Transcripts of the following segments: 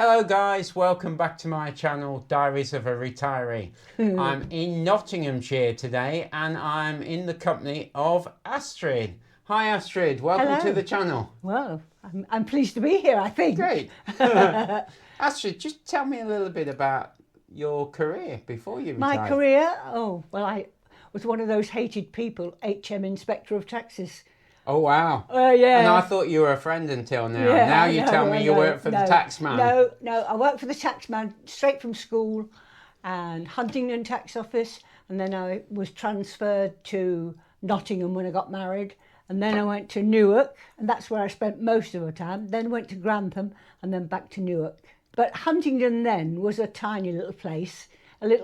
Hello guys, welcome back to my channel, Diaries of a Retiree. I'm in Nottinghamshire today and I'm in the company of Astrid. Hi Astrid, welcome Hello. to the channel. Well, I'm pleased to be here, I think. Great. Astrid, just tell me a little bit about your career before you retired. My career? Oh, well, I was one of those hated people, HM Inspector of Taxes. Oh wow. Yeah. And I thought you were a friend until now. Yeah, Now you tell me you work for the taxman. No, I worked for the taxman straight from school and Huntingdon tax office, and then I was transferred to Nottingham when I got married, and then I went to Newark, and that's where I spent most of the time, then went to Grantham, and then back to Newark. But Huntingdon then was a tiny little place, like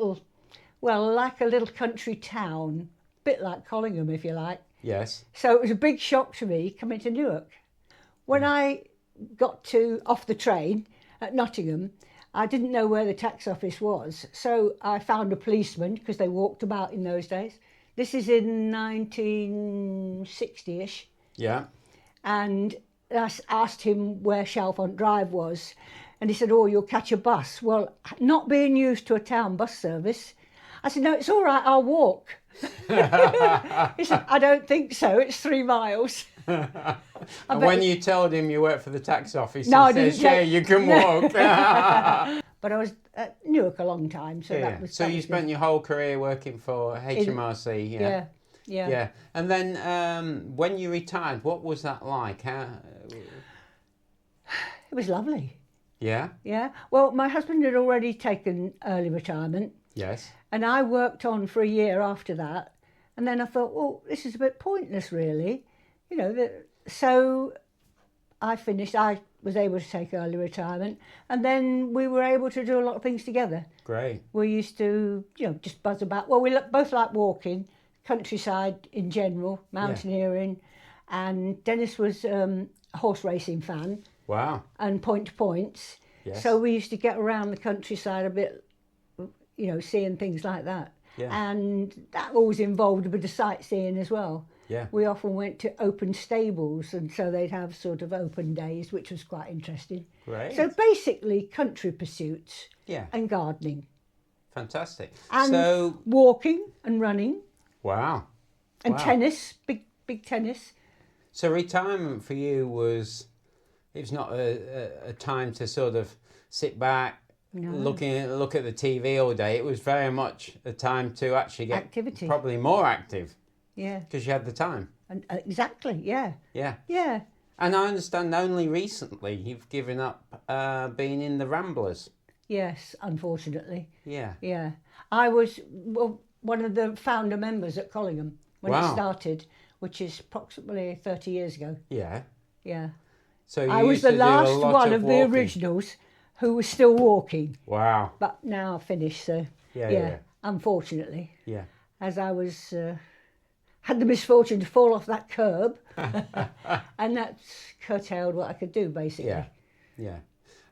a little country town, a bit like Collingham if you like. Yes. So it was a big shock to me coming to Newark. When I got off the train at Nottingham, I didn't know where the tax office was. So I found a policeman, because they walked about in those days. This is in 1960-ish. Yeah. And I asked him where Chalfont Drive was. And he said, oh, you'll catch a bus. Well, not being used to a town bus service, I said, no, it's all right, I'll walk. He said, I don't think so, it's 3 miles. And when you told him you worked for the tax office, No, he says, yeah, you can walk. But I was at Newark a long time, so that was... So you spent your whole career working for HMRC, Yeah. Yeah. And then when you retired, what was that like? It was lovely. Yeah? Yeah. Well, my husband had already taken early retirement. Yes. And I worked on for a year after that. And then I thought, well, this is a bit pointless, really. So I finished. I was able to take early retirement. And then we were able to do a lot of things together. Great. We used to, just buzz about. Well, we both like walking, countryside in general, mountaineering. Yeah. And Dennis was a horse racing fan. Wow. And point to points. Yes. So we used to get around the countryside a bit, seeing things like that. Yeah. And that always involved a bit of sightseeing as well. Yeah. We often went to open stables, and so they'd have sort of open days, which was quite interesting. Great. So basically country pursuits. Yeah. And gardening. Fantastic. And walking and running. Wow. And tennis, big tennis. So retirement for you was not a time to sort of sit back, look at the TV all day. It was very much a time to actually get activity. Probably more active. Yeah. Because you had the time. And exactly, yeah. Yeah. Yeah. And I understand only recently you've given up being in the Ramblers. Yes, unfortunately. Yeah. Yeah. I was one of the founder members at Collingham when it started, which is approximately 30 years ago. Yeah. Yeah. So I was the last one of the originals who was still walking. Wow. But now I've finished, so yeah. Unfortunately. Yeah. As I was had the misfortune to fall off that curb, and that's curtailed what I could do, basically. Yeah. Yeah.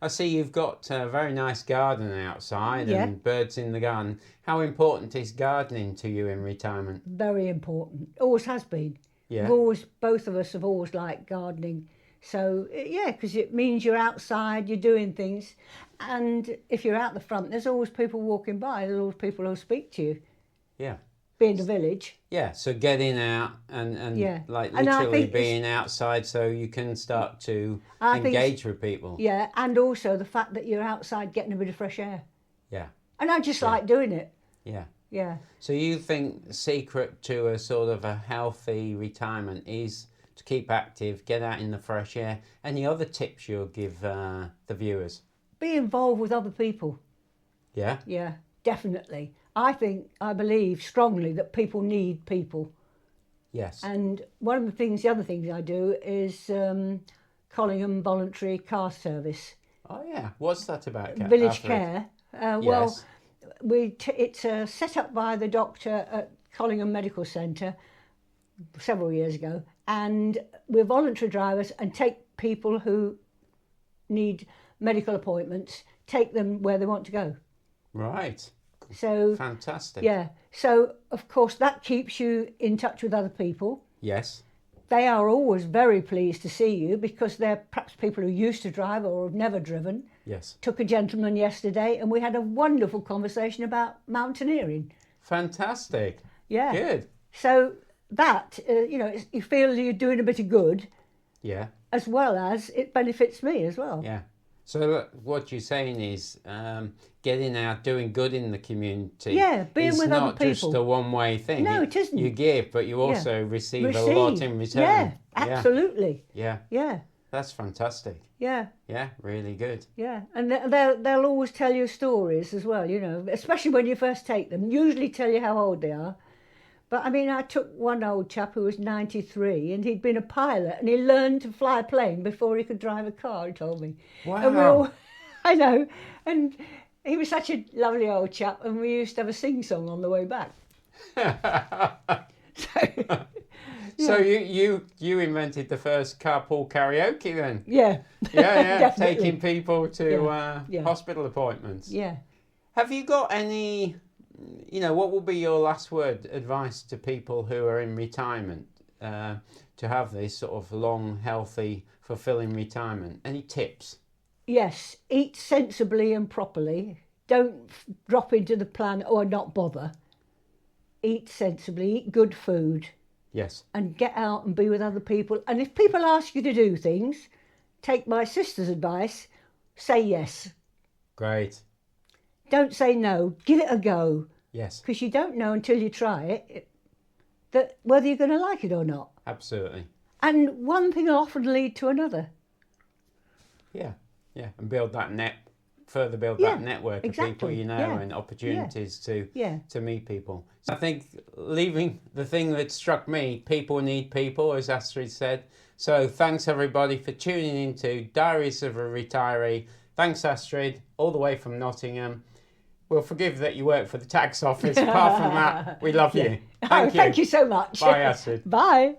I see you've got a very nice garden outside and birds in the garden. How important is gardening to you in retirement? Very important. Always has been. Yeah. Both of us have always liked gardening. So, yeah, because it means you're outside, you're doing things. And if you're out the front, there's always people walking by. There's always people who'll speak to you. Yeah. Being a village. Yeah, so getting out and like literally being outside so you can start to engage with people. Yeah, and also the fact that you're outside getting a bit of fresh air. Yeah. And I just like doing it. Yeah. Yeah. So you think the secret to a sort of a healthy retirement is to keep active, get out in the fresh air? Any other tips you'll give the viewers? Be involved with other people. Yeah? Yeah, definitely. I believe strongly that people need people. Yes. And the other things I do is Collingham Voluntary Car Service. Oh yeah, what's that about? Village care. Yes. It's set up by the doctor at Collingham Medical Centre several years ago, and we're voluntary drivers and take people who need medical appointments, take them where they want to go. Right. So fantastic. Yeah. So of course that keeps you in touch with other people. Yes. they are always very pleased to see you because they're perhaps people who used to drive or have never driven. Yes. Took a gentleman yesterday and we had a wonderful conversation about mountaineering. Fantastic. Yeah. Good. So that, you feel you're doing a bit of good. Yeah. As well as it benefits me as well. Yeah. So what you're saying is getting out, doing good in the community. Yeah, being with other people. It's not just a one-way thing. No, it isn't. You give, but you also receive a lot in return. Yeah, absolutely. Yeah. Yeah. That's fantastic. Yeah. Yeah, really good. Yeah, and they'll always tell you stories as well, especially when you first take them. Usually tell you how old they are. But I mean, I took one old chap who was 93 and he'd been a pilot and he learned to fly a plane before he could drive a car, he told me. Wow. And I know. And he was such a lovely old chap and we used to have a sing-song on the way back. So you invented the first carpool karaoke then? Yeah. Yeah. Taking people to hospital appointments. Yeah. Have you got any, what will be your last word advice to people who are in retirement to have this sort of long, healthy, fulfilling retirement? Any tips? Yes. Eat sensibly and properly. Don't drop into the plan or not bother. Eat sensibly, eat good food. Yes. And get out and be with other people. And if people ask you to do things, take my sister's advice, say yes. Great. Don't say no. Give it a go. Yes. Because you don't know until you try it that whether you're going to like it or not. Absolutely. And one thing will often lead to another. Yeah. And build that that network of people and opportunities to meet people. So I think leaving the thing that struck me, people need people, as Astrid said. So thanks everybody for tuning into Diaries of a Retiree. Thanks Astrid, all the way from Nottingham. We'll forgive that you work for the tax office. Apart from that, we love you. Thank you so much. Bye Astrid. Bye.